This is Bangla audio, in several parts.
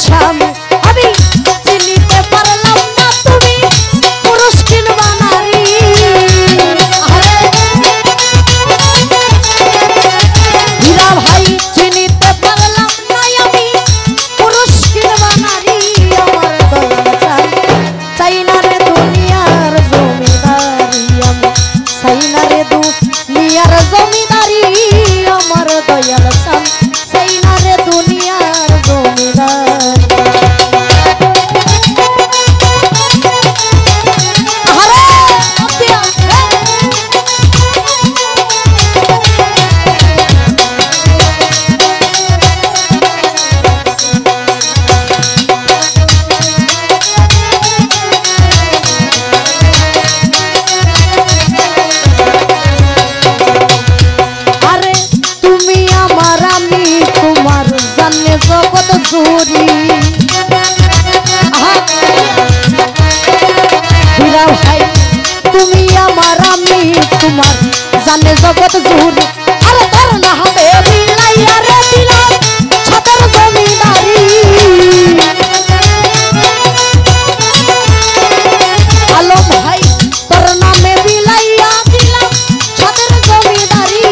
স্বামী আমি চিনিতে পারলাম না তুমি পুরুষ কিংবা নারী। হীরা ভাই চিনিতে পারলাম না আমি পুরুষ কিংবা নারী। আমার দয়াল চাই চাই না রে দুনিয়ার জমিদারি আমি চাই না রে দুনিয়ার জমিদারি। আমার দয়াল চাই চাই না রে দুনিয়ার জমিদারি। জগৎ জুড়ি হীরা ভাই তুমি আমার আমি তোমার জানে জগৎ জুড়ি। আর তোর না হবে বিলাইয়া রে দিলাম ছাদের জমিদারি। আলম ভাই তোর নামে বিলাইয়া দিলাম ছাদের জমিদারি।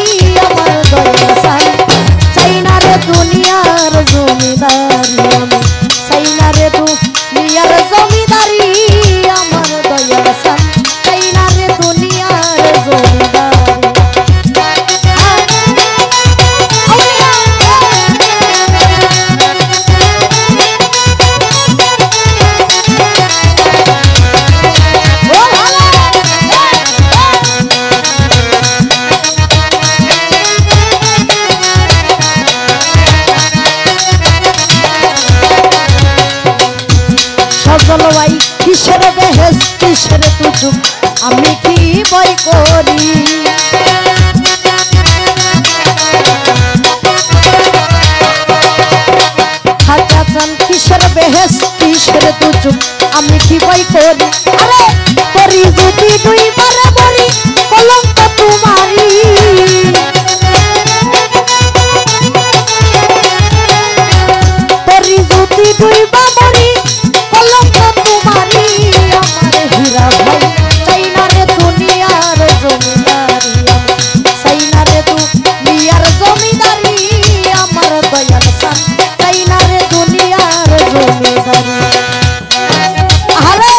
আমার দয়াল চাই চাই না রে দুনিয়ার জমিদারি আমি চাই না রে দুনিয়ার জমিদারি। আমার দয়াল চাই চাই না রে দুনিয়ার জমিদারি। জলবাই কিসের বেহেস কিসের তুজুক আমি কি বই করি। হাজান কিসের বেহেস কিসের তুজুক আমি কি বই করি। আরে করি যদি দুইবার মরি কলঙ্ক তোমারি। করি যদি দুইবার মরি কলঙ্ক তোমারি। আমার হীরা ভাই চাই না রে দুনিয়ার জমিদারি চাই না রে দুনিয়ার জমিদারি। আমার দয়াল চাই চাই না রে দুনিয়ার জমিদারি। আরে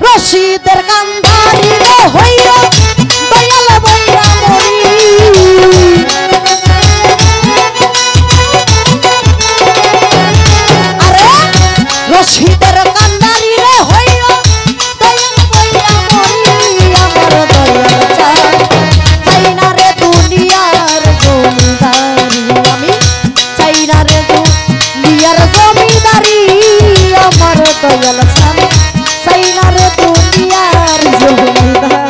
রশিদের কান্দারি রে হইয়া দয়াল বইরা মরি। আরে রশিদের কান্দারি রে হইয়া দয়াল বইরা মরি। আমার দয়াল চাই চাই না রে দুনিয়ার জমিদারি আমি চাই না রে দুনিয়ার জমিদারি। আমার দয়াল চাই চাই না রে দুনিয়ার জমিদারি।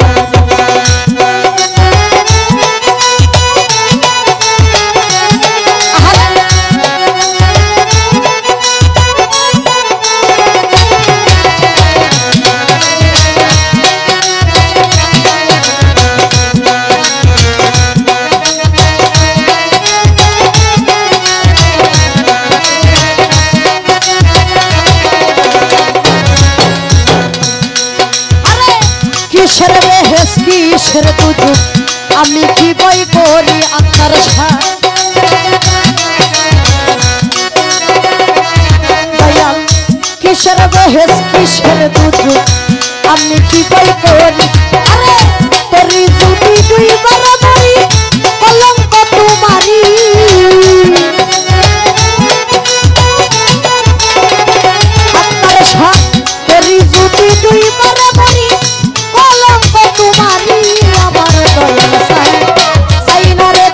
কিসের বেহেস কিসের তুজুক আমি কি বই করি। আত্মার দয়াল কিসের বেহেস কিসের তুজুক আমি কি বই করি। আরে তোরি যদি দুইবার মরি কলঙ্ক তোমারি। আত্মার তোরি যদি দুইবার মরি কলঙ্ক তোমারি। আমার দয়াল চাই চাই না রে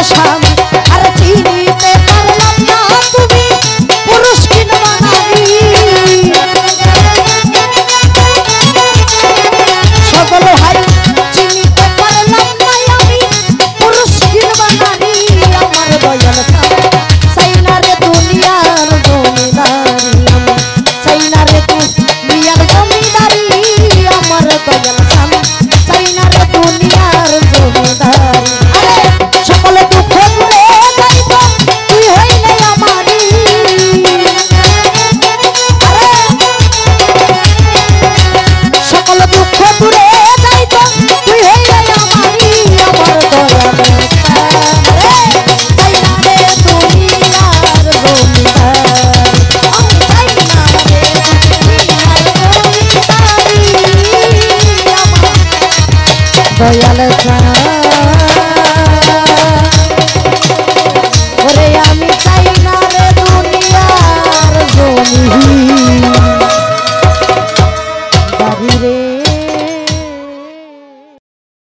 স্বামী আর চিনিতে পারলাম না তুমি পুরুষ কিংবা নারী সকল ভাই চিনিতে পারলাম না আমি পুরুষ কিংবা নারী আমার দয়াল স্বামী চাই না রে দুনিয়ার জমিদারি আমি চাই না রে দুনিয়ার জমিদারি আমার দয়াল স্বামী চাই না রে দুনিয়ার জমিদারি আরে সকল দুঃখ দূরে যাইব তুই হইলে আমারি আরে সকল দুঃখ দূরে যাইব তুই হইলে আমারি আমার দয়াল চাই না রে দুনিয়ার জমিদারি আমি চাই না রে দুনিয়ার জমিদারি আমার দয়াল